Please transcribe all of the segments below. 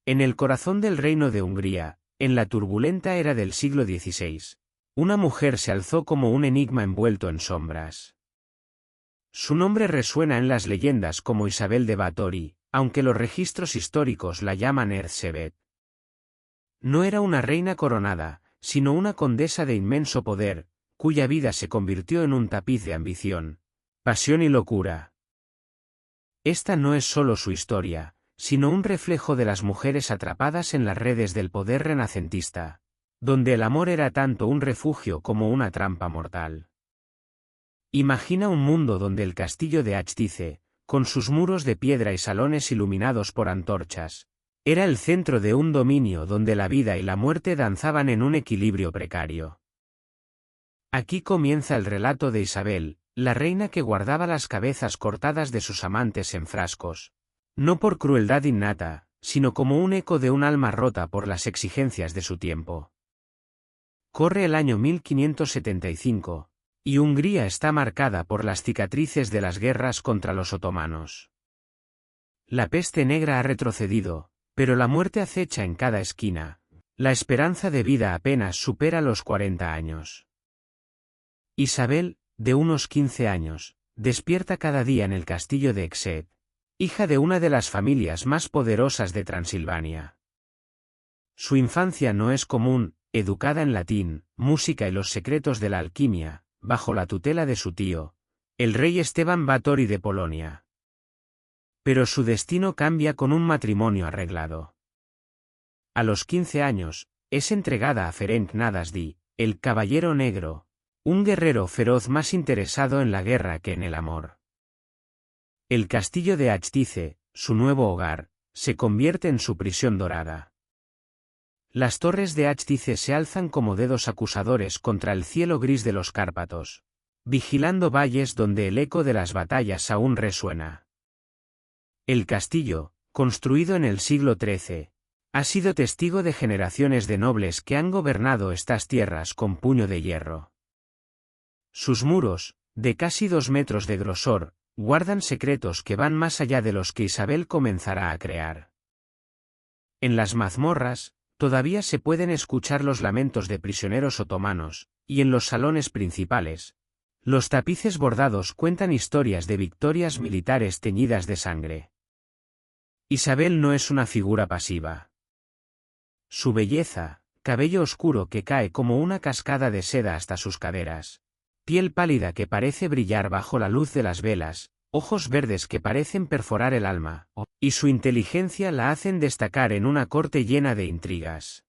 En el corazón del reino de Hungría, en la turbulenta era del siglo XVI, una mujer se alzó como un enigma envuelto en sombras. Su nombre resuena en las leyendas como Isabel de Báthory, aunque los registros históricos la llaman Erzsébet. No era una reina coronada, sino una condesa de inmenso poder, cuya vida se convirtió en un tapiz de ambición, pasión y locura. Esta no es solo su historia, sino un reflejo de las mujeres atrapadas en las redes del poder renacentista, donde el amor era tanto un refugio como una trampa mortal. Imagina un mundo donde el castillo de Achtice, con sus muros de piedra y salones iluminados por antorchas, era el centro de un dominio donde la vida y la muerte danzaban en un equilibrio precario. Aquí comienza el relato de Isabel, la reina que guardaba las cabezas cortadas de sus amantes en frascos, no por crueldad innata, sino como un eco de un alma rota por las exigencias de su tiempo. Corre el año 1575, y Hungría está marcada por las cicatrices de las guerras contra los otomanos. La peste negra ha retrocedido, pero la muerte acecha en cada esquina. La esperanza de vida apenas supera los 40 años. Isabel, de unos 15 años, despierta cada día en el castillo de Eckstedt, hija de una de las familias más poderosas de Transilvania. Su infancia no es común, educada en latín, música y los secretos de la alquimia, bajo la tutela de su tío, el rey Esteban Báthory de Polonia. Pero su destino cambia con un matrimonio arreglado. A los 15 años, es entregada a Ferenc Nadasdy, el Caballero Negro, un guerrero feroz más interesado en la guerra que en el amor. El castillo de Achtice, su nuevo hogar, se convierte en su prisión dorada. Las torres de Achtice se alzan como dedos acusadores contra el cielo gris de los Cárpatos, vigilando valles donde el eco de las batallas aún resuena. El castillo, construido en el siglo XIII, ha sido testigo de generaciones de nobles que han gobernado estas tierras con puño de hierro. Sus muros, de casi 2 metros de grosor, guardan secretos que van más allá de los que Isabel comenzará a crear. En las mazmorras, todavía se pueden escuchar los lamentos de prisioneros otomanos, y en los salones principales, los tapices bordados cuentan historias de victorias militares teñidas de sangre. Isabel no es una figura pasiva. Su belleza, cabello oscuro que cae como una cascada de seda hasta sus caderas, piel pálida que parece brillar bajo la luz de las velas, ojos verdes que parecen perforar el alma, y su inteligencia la hacen destacar en una corte llena de intrigas.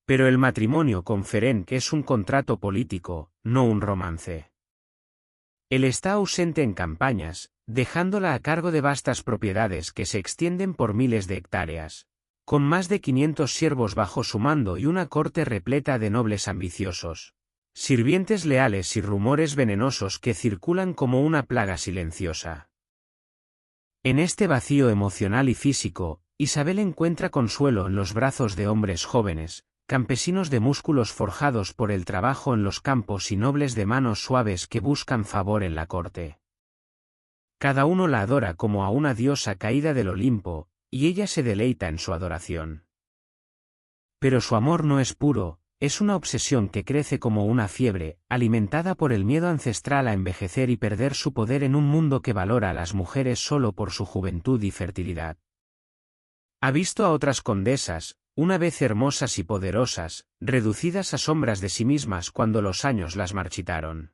Pero el matrimonio con Ferenc es un contrato político, no un romance. Él está ausente en campañas, dejándola a cargo de vastas propiedades que se extienden por miles de hectáreas, con más de 500 siervos bajo su mando y una corte repleta de nobles ambiciosos, sirvientes leales y rumores venenosos que circulan como una plaga silenciosa. En este vacío emocional y físico, Isabel encuentra consuelo en los brazos de hombres jóvenes, campesinos de músculos forjados por el trabajo en los campos y nobles de manos suaves que buscan favor en la corte. Cada uno la adora como a una diosa caída del Olimpo, y ella se deleita en su adoración. Pero su amor no es puro, es una obsesión que crece como una fiebre, alimentada por el miedo ancestral a envejecer y perder su poder en un mundo que valora a las mujeres solo por su juventud y fertilidad. Ha visto a otras condesas, una vez hermosas y poderosas, reducidas a sombras de sí mismas cuando los años las marchitaron.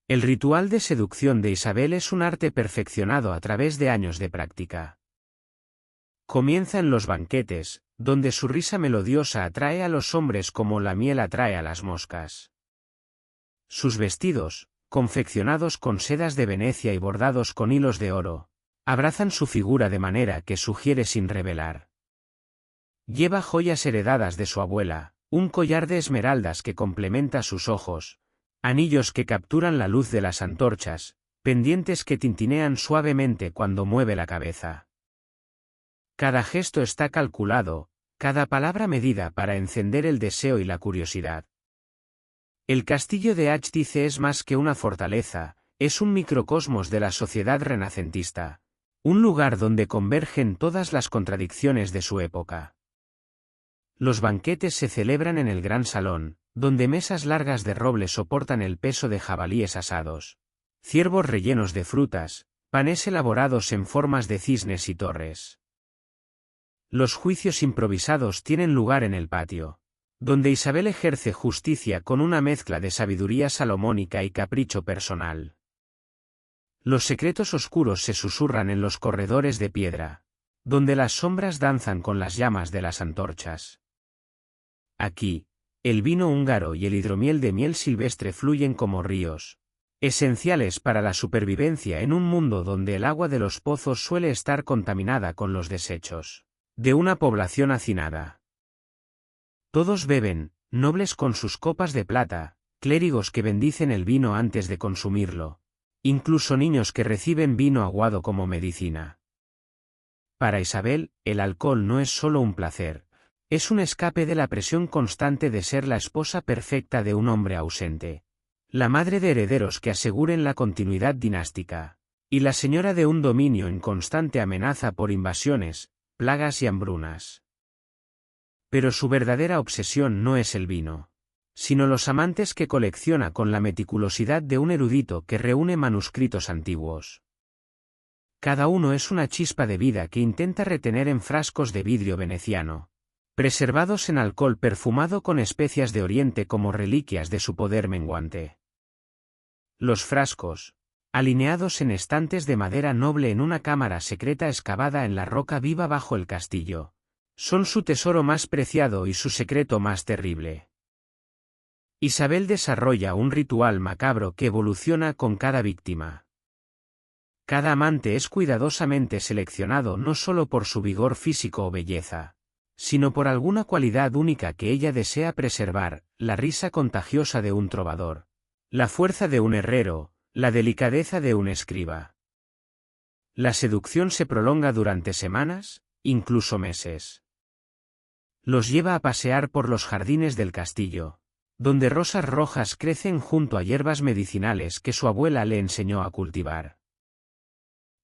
El ritual de seducción de Isabel es un arte perfeccionado a través de años de práctica. Comienza en los banquetes, donde su risa melodiosa atrae a los hombres como la miel atrae a las moscas. Sus vestidos, confeccionados con sedas de Venecia y bordados con hilos de oro, abrazan su figura de manera que sugiere sin revelar. Lleva joyas heredadas de su abuela, un collar de esmeraldas que complementa sus ojos, anillos que capturan la luz de las antorchas, pendientes que tintinean suavemente cuando mueve la cabeza. Cada gesto está calculado, cada palabra medida para encender el deseo y la curiosidad. El castillo de Achtice es más que una fortaleza, es un microcosmos de la sociedad renacentista, Un lugar donde convergen todas las contradicciones de su época. Los banquetes se celebran en el gran salón, donde mesas largas de roble soportan el peso de jabalíes asados, ciervos rellenos de frutas, panes elaborados en formas de cisnes y torres. Los juicios improvisados tienen lugar en el patio, donde Isabel ejerce justicia con una mezcla de sabiduría salomónica y capricho personal. Los secretos oscuros se susurran en los corredores de piedra, donde las sombras danzan con las llamas de las antorchas. Aquí, el vino húngaro y el hidromiel de miel silvestre fluyen como ríos, esenciales para la supervivencia en un mundo donde el agua de los pozos suele estar contaminada con los desechos de una población hacinada. Todos beben, nobles con sus copas de plata, clérigos que bendicen el vino antes de consumirlo, incluso niños que reciben vino aguado como medicina. Para Isabel, el alcohol no es solo un placer, es un escape de la presión constante de ser la esposa perfecta de un hombre ausente, la madre de herederos que aseguren la continuidad dinástica, y la señora de un dominio en constante amenaza por invasiones, plagas y hambrunas. Pero su verdadera obsesión no es el vino, sino los amantes que colecciona con la meticulosidad de un erudito que reúne manuscritos antiguos. Cada uno es una chispa de vida que intenta retener en frascos de vidrio veneciano, preservados en alcohol perfumado con especias de Oriente como reliquias de su poder menguante. Los frascos, alineados en estantes de madera noble en una cámara secreta excavada en la roca viva bajo el castillo, son su tesoro más preciado y su secreto más terrible. Isabel desarrolla un ritual macabro que evoluciona con cada víctima. Cada amante es cuidadosamente seleccionado no solo por su vigor físico o belleza, sino por alguna cualidad única que ella desea preservar, la risa contagiosa de un trovador, la fuerza de un herrero, la delicadeza de un escriba. La seducción se prolonga durante semanas, incluso meses. Los lleva a pasear por los jardines del castillo, donde rosas rojas crecen junto a hierbas medicinales que su abuela le enseñó a cultivar.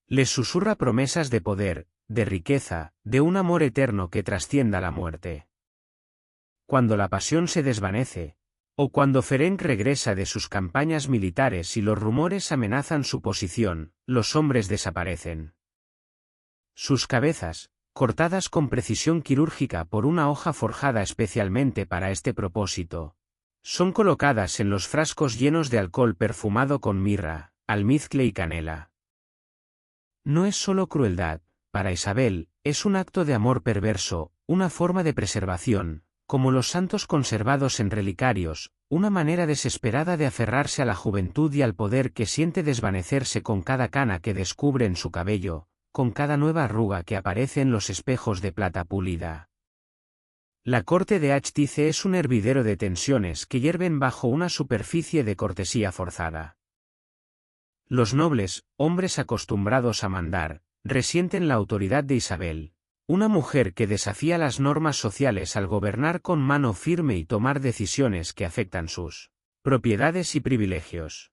Les susurra promesas de poder, de riqueza, de un amor eterno que trascienda la muerte. Cuando la pasión se desvanece, o cuando Ferenc regresa de sus campañas militares y los rumores amenazan su posición, los hombres desaparecen. Sus cabezas, cortadas con precisión quirúrgica por una hoja forjada especialmente para este propósito, son colocadas en los frascos llenos de alcohol perfumado con mirra, almizcle y canela. No es solo crueldad, para Isabel, es un acto de amor perverso, una forma de preservación, como los santos conservados en relicarios, una manera desesperada de aferrarse a la juventud y al poder que siente desvanecerse con cada cana que descubre en su cabello, con cada nueva arruga que aparece en los espejos de plata pulida. La corte de Achtice es un hervidero de tensiones que hierven bajo una superficie de cortesía forzada. Los nobles, hombres acostumbrados a mandar, resienten la autoridad de Isabel, una mujer que desafía las normas sociales al gobernar con mano firme y tomar decisiones que afectan sus propiedades y privilegios.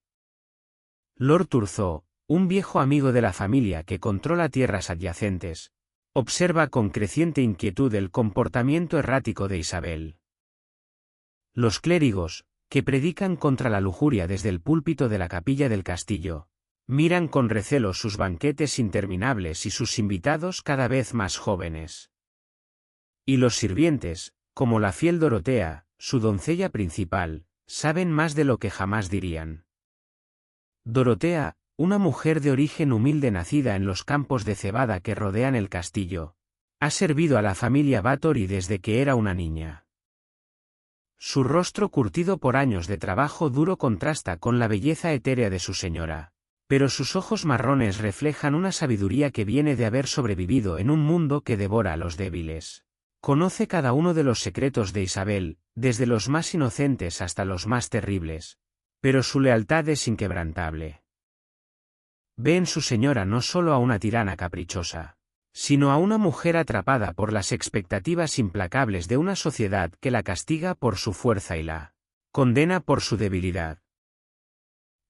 Lord Turzo, un viejo amigo de la familia que controla tierras adyacentes, observa con creciente inquietud el comportamiento errático de Isabel. Los clérigos, que predican contra la lujuria desde el púlpito de la capilla del castillo, miran con recelo sus banquetes interminables y sus invitados cada vez más jóvenes. Y los sirvientes, como la fiel Dorotea, su doncella principal, saben más de lo que jamás dirían. Dorotea, una mujer de origen humilde nacida en los campos de cebada que rodean el castillo, ha servido a la familia Báthory desde que era una niña. Su rostro curtido por años de trabajo duro contrasta con la belleza etérea de su señora, pero sus ojos marrones reflejan una sabiduría que viene de haber sobrevivido en un mundo que devora a los débiles. Conoce cada uno de los secretos de Isabel, desde los más inocentes hasta los más terribles, pero su lealtad es inquebrantable. Ve en su señora no solo a una tirana caprichosa, sino a una mujer atrapada por las expectativas implacables de una sociedad que la castiga por su fuerza y la condena por su debilidad.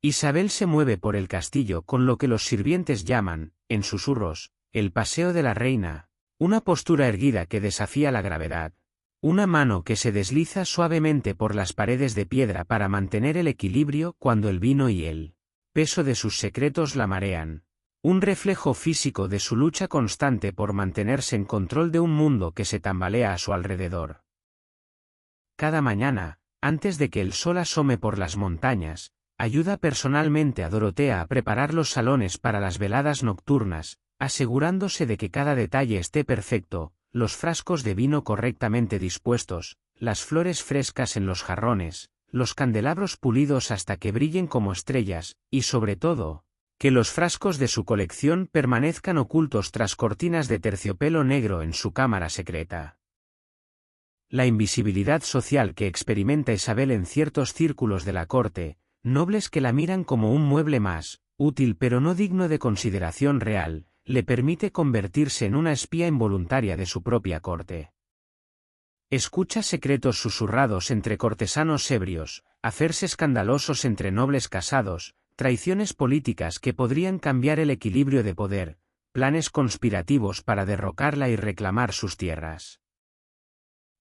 Isabel se mueve por el castillo con lo que los sirvientes llaman en susurros, el paseo de la reina, una postura erguida que desafía la gravedad, una mano que se desliza suavemente por las paredes de piedra para mantener el equilibrio cuando el vino y el peso de sus secretos la marean, un reflejo físico de su lucha constante por mantenerse en control de un mundo que se tambalea a su alrededor. Cada mañana, antes de que el sol asome por las montañas, ayuda personalmente a Dorotea a preparar los salones para las veladas nocturnas, asegurándose de que cada detalle esté perfecto, los frascos de vino correctamente dispuestos, las flores frescas en los jarrones, los candelabros pulidos hasta que brillen como estrellas, y sobre todo, que los frascos de su colección permanezcan ocultos tras cortinas de terciopelo negro en su cámara secreta. La invisibilidad social que experimenta Isabel en ciertos círculos de la corte, nobles que la miran como un mueble más, útil pero no digno de consideración real, le permite convertirse en una espía involuntaria de su propia corte. Escucha secretos susurrados entre cortesanos ebrios, hacerse escandalosos entre nobles casados, traiciones políticas que podrían cambiar el equilibrio de poder, planes conspirativos para derrocarla y reclamar sus tierras.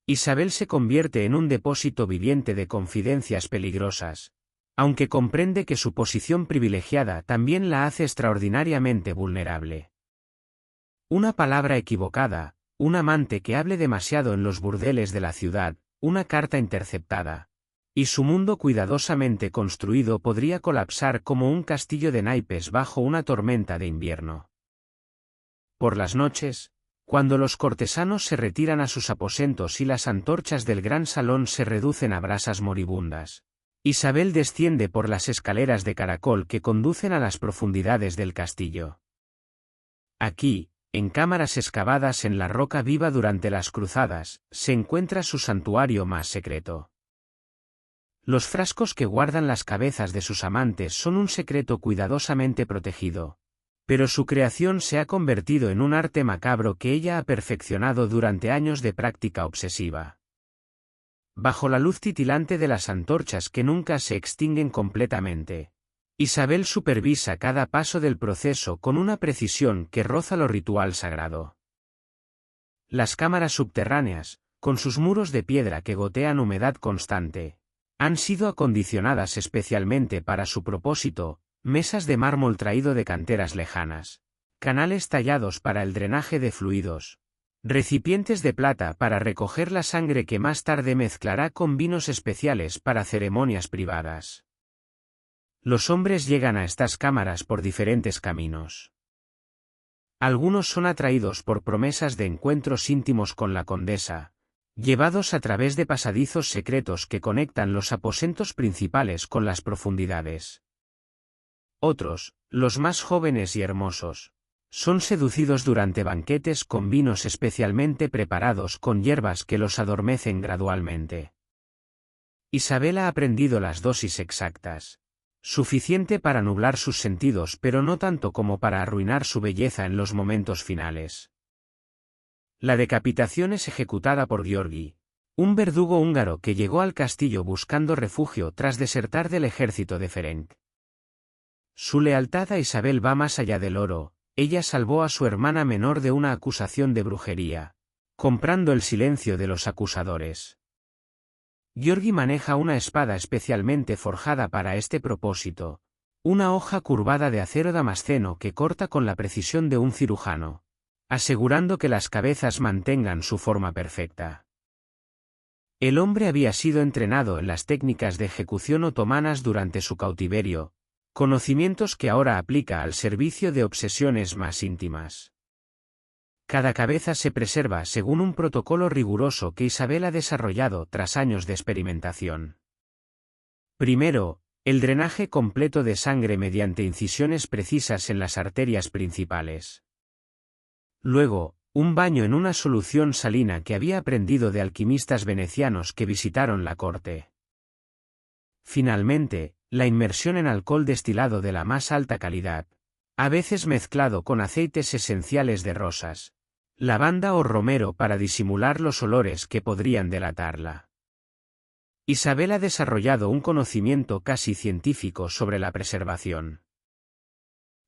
Isabel se convierte en un depósito viviente de confidencias peligrosas, aunque comprende que su posición privilegiada también la hace extraordinariamente vulnerable. Una palabra equivocada, un amante que hable demasiado en los burdeles de la ciudad, una carta interceptada, y su mundo cuidadosamente construido podría colapsar como un castillo de naipes bajo una tormenta de invierno. Por las noches, cuando los cortesanos se retiran a sus aposentos y las antorchas del gran salón se reducen a brasas moribundas, Isabel desciende por las escaleras de caracol que conducen a las profundidades del castillo. Aquí, en cámaras excavadas en la roca viva durante las cruzadas, se encuentra su santuario más secreto. Los frascos que guardan las cabezas de sus amantes son un secreto cuidadosamente protegido, pero su creación se ha convertido en un arte macabro que ella ha perfeccionado durante años de práctica obsesiva. Bajo la luz titilante de las antorchas que nunca se extinguen completamente, Isabel supervisa cada paso del proceso con una precisión que roza lo ritual sagrado. Las cámaras subterráneas, con sus muros de piedra que gotean humedad constante, han sido acondicionadas especialmente para su propósito, mesas de mármol traído de canteras lejanas, canales tallados para el drenaje de fluidos, recipientes de plata para recoger la sangre que más tarde mezclará con vinos especiales para ceremonias privadas. Los hombres llegan a estas cámaras por diferentes caminos. Algunos son atraídos por promesas de encuentros íntimos con la condesa, llevados a través de pasadizos secretos que conectan los aposentos principales con las profundidades. Otros, los más jóvenes y hermosos, son seducidos durante banquetes con vinos especialmente preparados con hierbas que los adormecen gradualmente. Isabel ha aprendido las dosis exactas, suficiente para nublar sus sentidos pero no tanto como para arruinar su belleza en los momentos finales. La decapitación es ejecutada por Gheorghi, un verdugo húngaro que llegó al castillo buscando refugio tras desertar del ejército de Ferenc. Su lealtad a Isabel va más allá del oro, ella salvó a su hermana menor de una acusación de brujería, comprando el silencio de los acusadores. Gheorghi maneja una espada especialmente forjada para este propósito, una hoja curvada de acero damasceno que corta con la precisión de un cirujano, asegurando que las cabezas mantengan su forma perfecta. El hombre había sido entrenado en las técnicas de ejecución otomanas durante su cautiverio, conocimientos que ahora aplica al servicio de obsesiones más íntimas. Cada cabeza se preserva según un protocolo riguroso que Isabel ha desarrollado tras años de experimentación. Primero, el drenaje completo de sangre mediante incisiones precisas en las arterias principales. Luego, un baño en una solución salina que había aprendido de alquimistas venecianos que visitaron la corte. Finalmente, la inmersión en alcohol destilado de la más alta calidad, a veces mezclado con aceites esenciales de rosas, lavanda o romero para disimular los olores que podrían delatarla. Isabel ha desarrollado un conocimiento casi científico sobre la preservación.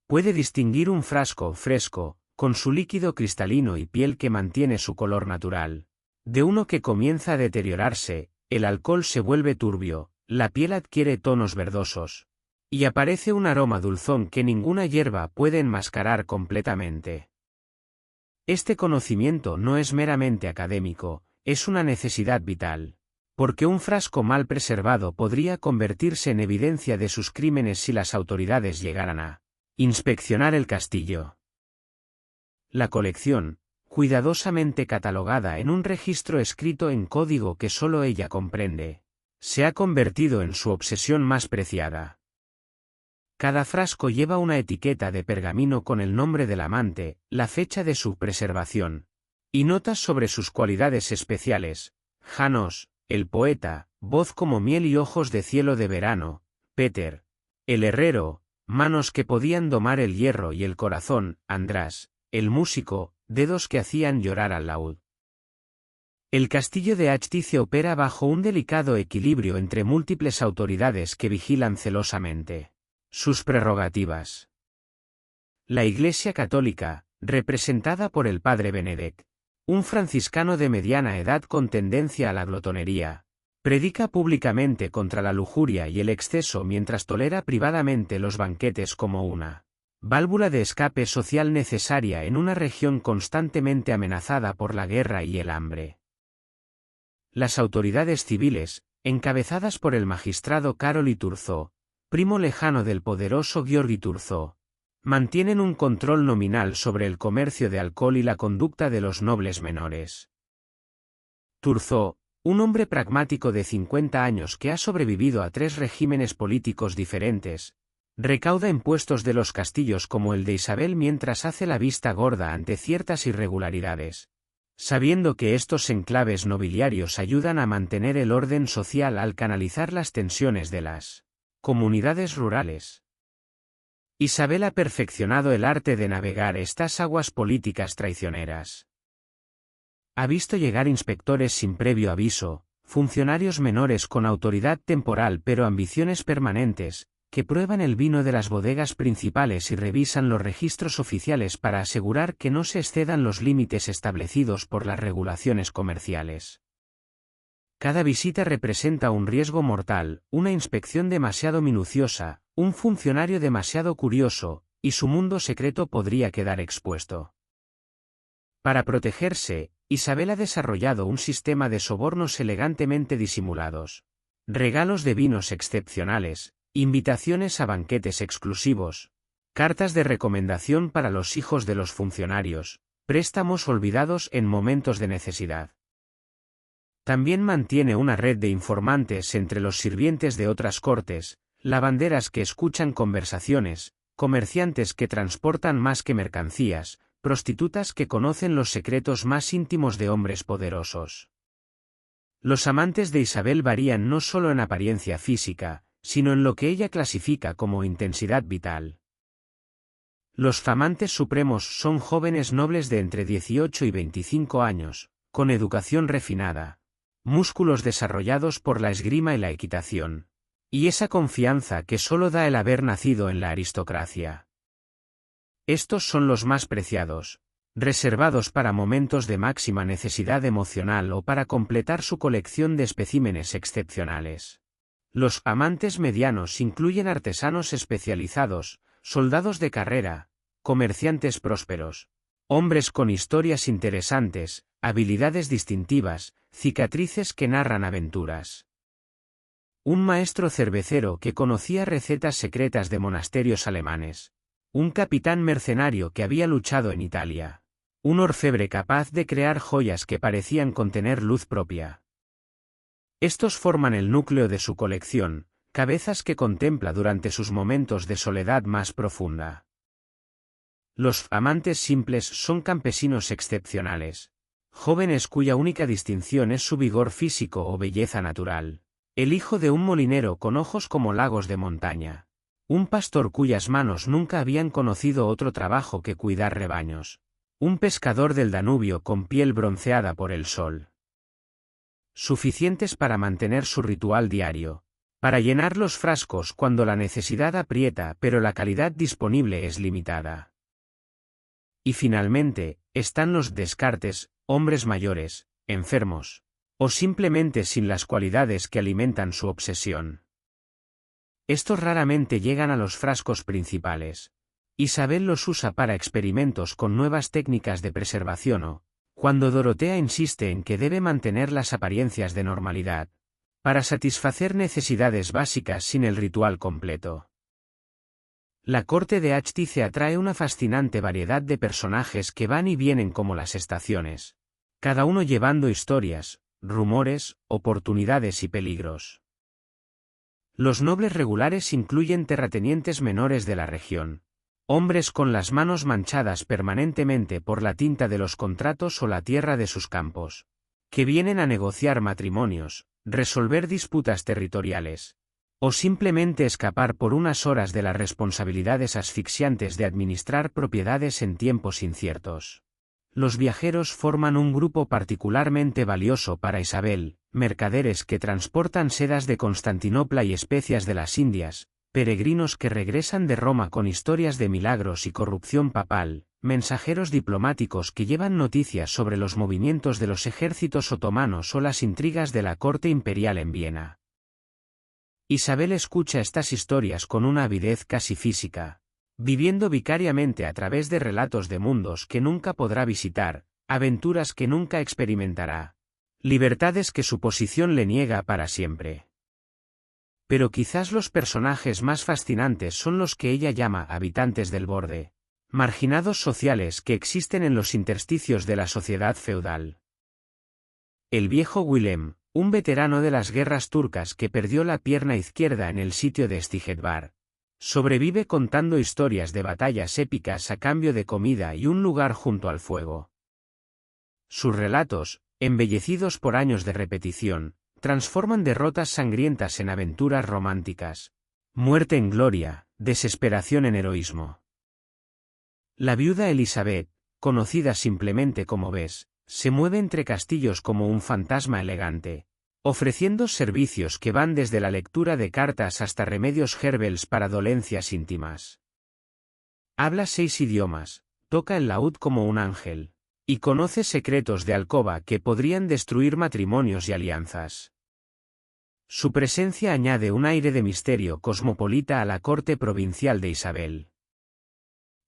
Puede distinguir un frasco fresco, con su líquido cristalino y piel que mantiene su color natural, de uno que comienza a deteriorarse, el alcohol se vuelve turbio, la piel adquiere tonos verdosos, y aparece un aroma dulzón que ninguna hierba puede enmascarar completamente. Este conocimiento no es meramente académico, es una necesidad vital, porque un frasco mal preservado podría convertirse en evidencia de sus crímenes si las autoridades llegaran a inspeccionar el castillo. La colección, cuidadosamente catalogada en un registro escrito en código que solo ella comprende, se ha convertido en su obsesión más preciada. Cada frasco lleva una etiqueta de pergamino con el nombre del amante, la fecha de su preservación, y notas sobre sus cualidades especiales. Janos, el poeta, voz como miel y ojos de cielo de verano. Peter, el herrero, manos que podían domar el hierro y el corazón. András, el músico, dedos que hacían llorar al laúd. El castillo de Achtice opera bajo un delicado equilibrio entre múltiples autoridades que vigilan celosamente sus prerrogativas. La Iglesia Católica, representada por el padre Benedek, un franciscano de mediana edad con tendencia a la glotonería, predica públicamente contra la lujuria y el exceso mientras tolera privadamente los banquetes como una válvula de escape social necesaria en una región constantemente amenazada por la guerra y el hambre. Las autoridades civiles, encabezadas por el magistrado Karol Iturzo, primo lejano del poderoso Gheorghe Turzo, mantienen un control nominal sobre el comercio de alcohol y la conducta de los nobles menores. Turzo, un hombre pragmático de 50 años que ha sobrevivido a 3 regímenes políticos diferentes, recauda impuestos de los castillos como el de Isabel mientras hace la vista gorda ante ciertas irregularidades, sabiendo que estos enclaves nobiliarios ayudan a mantener el orden social al canalizar las tensiones de las comunidades rurales. Isabel ha perfeccionado el arte de navegar estas aguas políticas traicioneras. Ha visto llegar inspectores sin previo aviso, funcionarios menores con autoridad temporal pero ambiciones permanentes, que prueban el vino de las bodegas principales y revisan los registros oficiales para asegurar que no se excedan los límites establecidos por las regulaciones comerciales. Cada visita representa un riesgo mortal, una inspección demasiado minuciosa, un funcionario demasiado curioso, y su mundo secreto podría quedar expuesto. Para protegerse, Isabel ha desarrollado un sistema de sobornos elegantemente disimulados, regalos de vinos excepcionales, invitaciones a banquetes exclusivos, cartas de recomendación para los hijos de los funcionarios, préstamos olvidados en momentos de necesidad. También mantiene una red de informantes entre los sirvientes de otras cortes, lavanderas que escuchan conversaciones, comerciantes que transportan más que mercancías, prostitutas que conocen los secretos más íntimos de hombres poderosos. Los amantes de Isabel varían no solo en apariencia física, sino en lo que ella clasifica como intensidad vital. Los amantes supremos son jóvenes nobles de entre 18 y 25 años, con educación refinada, músculos desarrollados por la esgrima y la equitación, y esa confianza que solo da el haber nacido en la aristocracia. Estos son los más preciados, reservados para momentos de máxima necesidad emocional o para completar su colección de especímenes excepcionales. Los amantes medianos incluyen artesanos especializados, soldados de carrera, comerciantes prósperos, hombres con historias interesantes, habilidades distintivas, cicatrices que narran aventuras. Un maestro cervecero que conocía recetas secretas de monasterios alemanes. Un capitán mercenario que había luchado en Italia. Un orfebre capaz de crear joyas que parecían contener luz propia. Estos forman el núcleo de su colección, cabezas que contempla durante sus momentos de soledad más profunda. Los amantes simples son campesinos excepcionales, jóvenes cuya única distinción es su vigor físico o belleza natural. El hijo de un molinero con ojos como lagos de montaña. Un pastor cuyas manos nunca habían conocido otro trabajo que cuidar rebaños. Un pescador del Danubio con piel bronceada por el sol. Suficientes para mantener su ritual diario. para llenar los frascos cuando la necesidad aprieta pero la calidad disponible es limitada. Y finalmente, están los descartes, hombres mayores, enfermos, o simplemente sin las cualidades que alimentan su obsesión. Estos raramente llegan a los frascos principales. Isabel los usa para experimentos con nuevas técnicas de preservación o, cuando Dorotea insiste en que debe mantener las apariencias de normalidad, para satisfacer necesidades básicas sin el ritual completo. La corte de Achtice atrae una fascinante variedad de personajes que van y vienen como las estaciones, cada uno llevando historias, rumores, oportunidades y peligros. Los nobles regulares incluyen terratenientes menores de la región, hombres con las manos manchadas permanentemente por la tinta de los contratos o la tierra de sus campos, que vienen a negociar matrimonios, resolver disputas territoriales, o simplemente escapar por unas horas de las responsabilidades asfixiantes de administrar propiedades en tiempos inciertos. Los viajeros forman un grupo particularmente valioso para Isabel, mercaderes que transportan sedas de Constantinopla y especias de las Indias, peregrinos que regresan de Roma con historias de milagros y corrupción papal, mensajeros diplomáticos que llevan noticias sobre los movimientos de los ejércitos otomanos o las intrigas de la corte imperial en Viena. Isabel escucha estas historias con una avidez casi física, viviendo vicariamente a través de relatos de mundos que nunca podrá visitar, aventuras que nunca experimentará, libertades que su posición le niega para siempre. Pero quizás los personajes más fascinantes son los que ella llama habitantes del borde, marginados sociales que existen en los intersticios de la sociedad feudal. El viejo Willem, un veterano de las guerras turcas que perdió la pierna izquierda en el sitio de Stigetvar, sobrevive contando historias de batallas épicas a cambio de comida y un lugar junto al fuego. Sus relatos, embellecidos por años de repetición, transforman derrotas sangrientas en aventuras románticas, muerte en gloria, desesperación en heroísmo. La viuda Elizabeth, conocida simplemente como Bess, se mueve entre castillos como un fantasma elegante, ofreciendo servicios que van desde la lectura de cartas hasta remedios herbales para dolencias íntimas. Habla 6 idiomas, toca el laúd como un ángel, y conoce secretos de alcoba que podrían destruir matrimonios y alianzas. Su presencia añade un aire de misterio cosmopolita a la corte provincial de Isabel.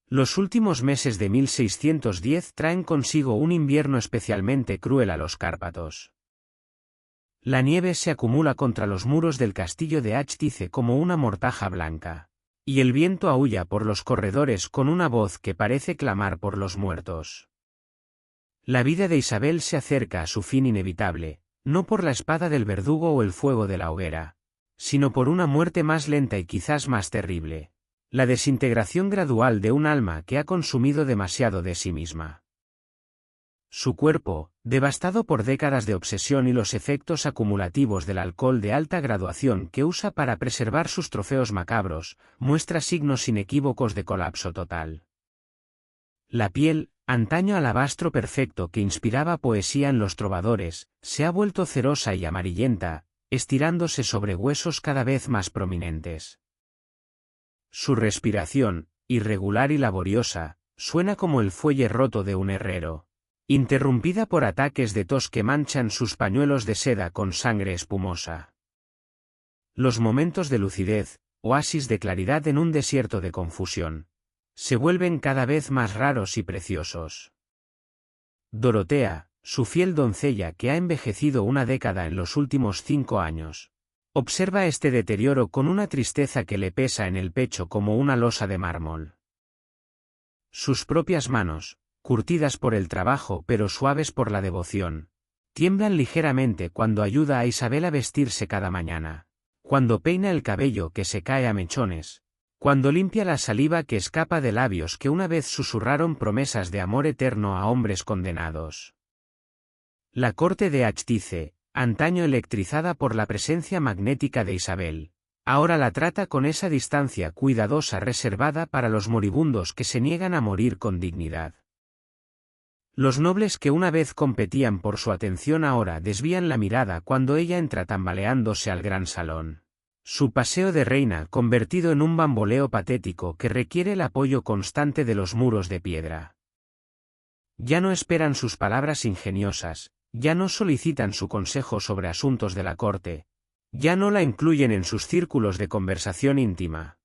Los últimos meses de 1610 traen consigo un invierno especialmente cruel a los Cárpatos. La nieve se acumula contra los muros del castillo de Achtice como una mortaja blanca, y el viento aúlla por los corredores con una voz que parece clamar por los muertos. La vida de Isabel se acerca a su fin inevitable, no por la espada del verdugo o el fuego de la hoguera, sino por una muerte más lenta y quizás más terrible, la desintegración gradual de un alma que ha consumido demasiado de sí misma. Su cuerpo, devastado por décadas de obsesión y los efectos acumulativos del alcohol de alta graduación que usa para preservar sus trofeos macabros, muestra signos inequívocos de colapso total. La piel, antaño alabastro perfecto que inspiraba poesía en los trovadores, se ha vuelto cerosa y amarillenta, estirándose sobre huesos cada vez más prominentes. Su respiración, irregular y laboriosa, suena como el fuelle roto de un herrero, interrumpida por ataques de tos que manchan sus pañuelos de seda con sangre espumosa. Los momentos de lucidez, oasis de claridad en un desierto de confusión, se vuelven cada vez más raros y preciosos. Dorotea, su fiel doncella que ha envejecido una década en los últimos 5 años, observa este deterioro con una tristeza que le pesa en el pecho como una losa de mármol. Sus propias manos, curtidas por el trabajo pero suaves por la devoción, tiemblan ligeramente cuando ayuda a Isabel a vestirse cada mañana, cuando peina el cabello que se cae a mechones, cuando limpia la saliva que escapa de labios que una vez susurraron promesas de amor eterno a hombres condenados. La corte de Achtice, antaño electrizada por la presencia magnética de Isabel, ahora la trata con esa distancia cuidadosa reservada para los moribundos que se niegan a morir con dignidad. Los nobles que una vez competían por su atención ahora desvían la mirada cuando ella entra tambaleándose al gran salón. Su paseo de reina convertido en un bamboleo patético que requiere el apoyo constante de los muros de piedra. Ya no esperan sus palabras ingeniosas, ya no solicitan su consejo sobre asuntos de la corte, ya no la incluyen en sus círculos de conversación íntima.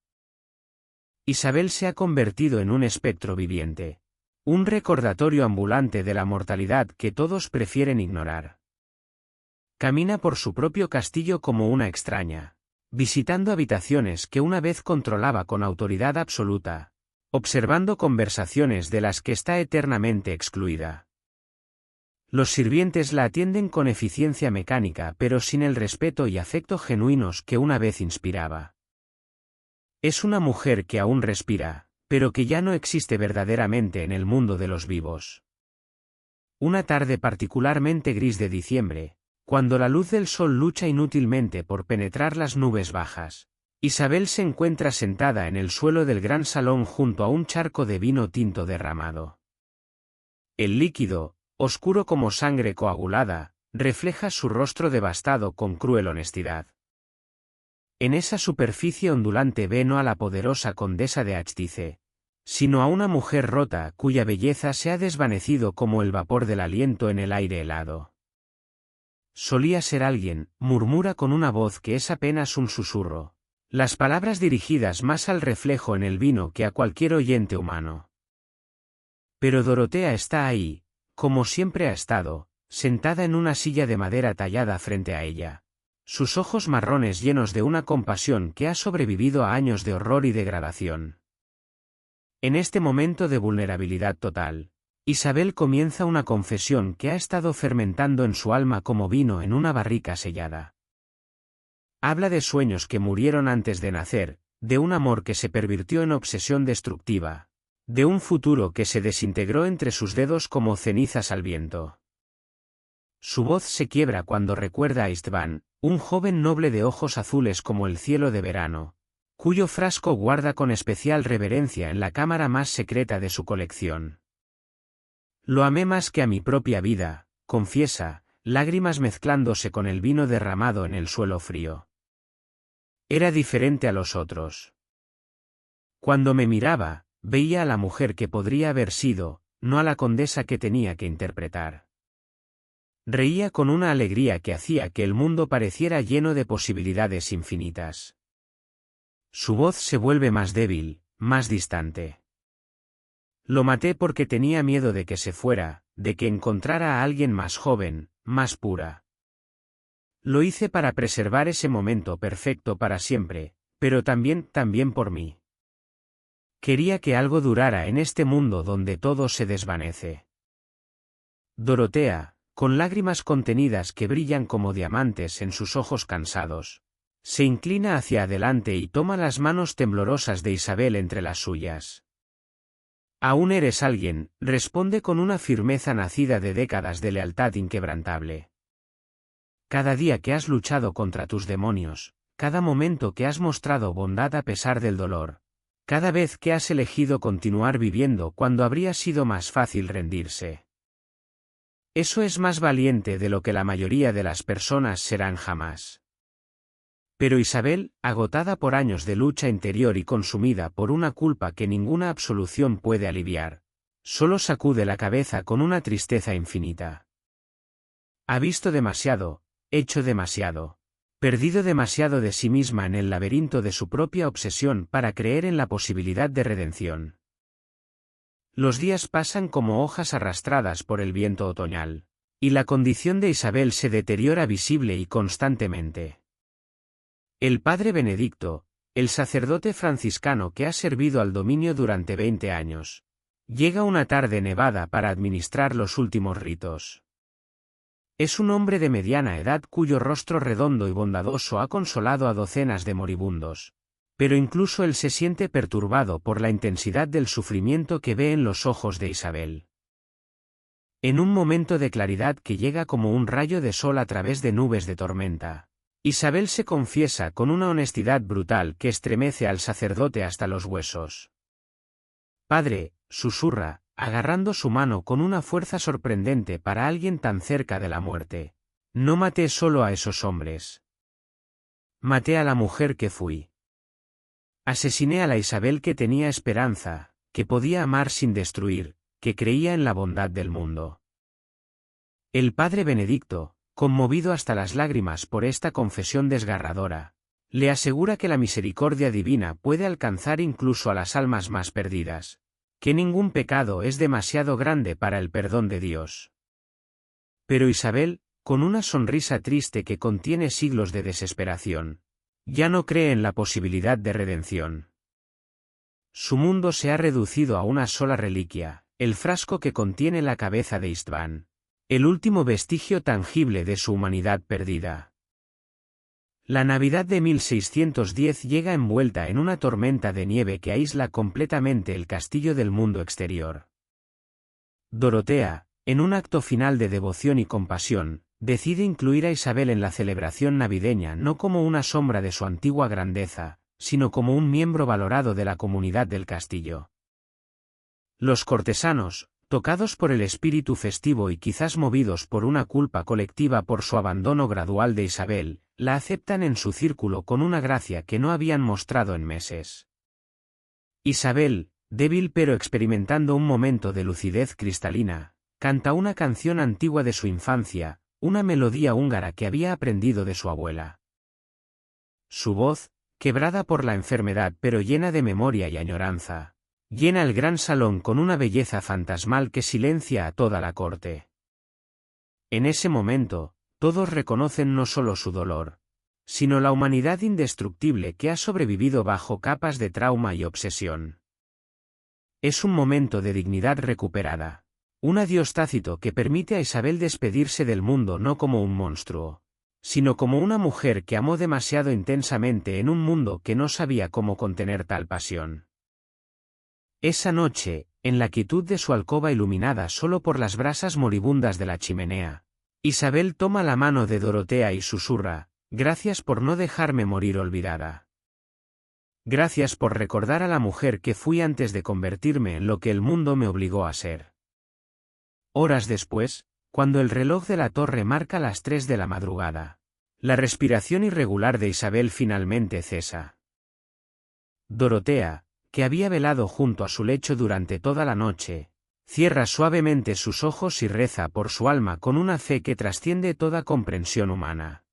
Isabel se ha convertido en un espectro viviente, un recordatorio ambulante de la mortalidad que todos prefieren ignorar. Camina por su propio castillo como una extraña, visitando habitaciones que una vez controlaba con autoridad absoluta, observando conversaciones de las que está eternamente excluida. Los sirvientes la atienden con eficiencia mecánica pero sin el respeto y afecto genuinos que una vez inspiraba. Es una mujer que aún respira, pero que ya no existe verdaderamente en el mundo de los vivos. Una tarde particularmente gris de diciembre, cuando la luz del sol lucha inútilmente por penetrar las nubes bajas, Isabel se encuentra sentada en el suelo del gran salón junto a un charco de vino tinto derramado. El líquido, oscuro como sangre coagulada, refleja su rostro devastado con cruel honestidad. En esa superficie ondulante ve no a la poderosa condesa de Achtice, sino a una mujer rota cuya belleza se ha desvanecido como el vapor del aliento en el aire helado. Solía ser alguien, murmura con una voz que es apenas un susurro, las palabras dirigidas más al reflejo en el vino que a cualquier oyente humano. Pero Dorotea está ahí, como siempre ha estado, sentada en una silla de madera tallada frente a ella, sus ojos marrones llenos de una compasión que ha sobrevivido a años de horror y degradación. En este momento de vulnerabilidad total, Isabel comienza una confesión que ha estado fermentando en su alma como vino en una barrica sellada. Habla de sueños que murieron antes de nacer, de un amor que se pervirtió en obsesión destructiva, de un futuro que se desintegró entre sus dedos como cenizas al viento. Su voz se quiebra cuando recuerda a Istvan, un joven noble de ojos azules como el cielo de verano, cuyo frasco guarda con especial reverencia en la cámara más secreta de su colección. Lo amé más que a mi propia vida, confiesa, lágrimas mezclándose con el vino derramado en el suelo frío. Era diferente a los otros. Cuando me miraba, veía a la mujer que podría haber sido, no a la condesa que tenía que interpretar. Reía con una alegría que hacía que el mundo pareciera lleno de posibilidades infinitas. Su voz se vuelve más débil, más distante. Lo maté porque tenía miedo de que se fuera, de que encontrara a alguien más joven, más pura. Lo hice para preservar ese momento perfecto para siempre, pero también por mí. Quería que algo durara en este mundo donde todo se desvanece. Dorotea, con lágrimas contenidas que brillan como diamantes en sus ojos cansados, se inclina hacia adelante y toma las manos temblorosas de Isabel entre las suyas. Aún eres alguien, responde con una firmeza nacida de décadas de lealtad inquebrantable. Cada día que has luchado contra tus demonios, cada momento que has mostrado bondad a pesar del dolor, cada vez que has elegido continuar viviendo cuando habría sido más fácil rendirse. Eso es más valiente de lo que la mayoría de las personas serán jamás. Pero Isabel, agotada por años de lucha interior y consumida por una culpa que ninguna absolución puede aliviar, solo sacude la cabeza con una tristeza infinita. Ha visto demasiado, hecho demasiado, perdido demasiado de sí misma en el laberinto de su propia obsesión para creer en la posibilidad de redención. Los días pasan como hojas arrastradas por el viento otoñal, y la condición de Isabel se deteriora visible y constantemente. El padre Benedicto, el sacerdote franciscano que ha servido al dominio durante 20 años, llega una tarde nevada para administrar los últimos ritos. Es un hombre de mediana edad cuyo rostro redondo y bondadoso ha consolado a docenas de moribundos, pero incluso él se siente perturbado por la intensidad del sufrimiento que ve en los ojos de Isabel. En un momento de claridad que llega como un rayo de sol a través de nubes de tormenta, Isabel se confiesa con una honestidad brutal que estremece al sacerdote hasta los huesos. Padre, susurra, agarrando su mano con una fuerza sorprendente para alguien tan cerca de la muerte, no maté solo a esos hombres. Maté a la mujer que fui. Asesiné a la Isabel que tenía esperanza, que podía amar sin destruir, que creía en la bondad del mundo. El padre Benedicto, conmovido hasta las lágrimas por esta confesión desgarradora, le asegura que la misericordia divina puede alcanzar incluso a las almas más perdidas, que ningún pecado es demasiado grande para el perdón de Dios. Pero Isabel, con una sonrisa triste que contiene siglos de desesperación, ya no cree en la posibilidad de redención. Su mundo se ha reducido a una sola reliquia, el frasco que contiene la cabeza de István, el último vestigio tangible de su humanidad perdida. La Navidad de 1610 llega envuelta en una tormenta de nieve que aísla completamente el castillo del mundo exterior. Dorotea, en un acto final de devoción y compasión, decide incluir a Isabel en la celebración navideña no como una sombra de su antigua grandeza, sino como un miembro valorado de la comunidad del castillo. Los cortesanos, tocados por el espíritu festivo y quizás movidos por una culpa colectiva por su abandono gradual de Isabel, la aceptan en su círculo con una gracia que no habían mostrado en meses. Isabel, débil pero experimentando un momento de lucidez cristalina, canta una canción antigua de su infancia, una melodía húngara que había aprendido de su abuela. Su voz, quebrada por la enfermedad pero llena de memoria y añoranza, llena el gran salón con una belleza fantasmal que silencia a toda la corte. En ese momento, todos reconocen no solo su dolor, sino la humanidad indestructible que ha sobrevivido bajo capas de trauma y obsesión. Es un momento de dignidad recuperada, un adiós tácito que permite a Isabel despedirse del mundo no como un monstruo, sino como una mujer que amó demasiado intensamente en un mundo que no sabía cómo contener tal pasión. Esa noche, en la quietud de su alcoba iluminada solo por las brasas moribundas de la chimenea, Isabel toma la mano de Dorotea y susurra: «Gracias por no dejarme morir olvidada. Gracias por recordar a la mujer que fui antes de convertirme en lo que el mundo me obligó a ser». Horas después, cuando el reloj de la torre marca las 3 de la madrugada, la respiración irregular de Isabel finalmente cesa. Dorotea, que había velado junto a su lecho durante toda la noche, cierra suavemente sus ojos y reza por su alma con una fe que trasciende toda comprensión humana.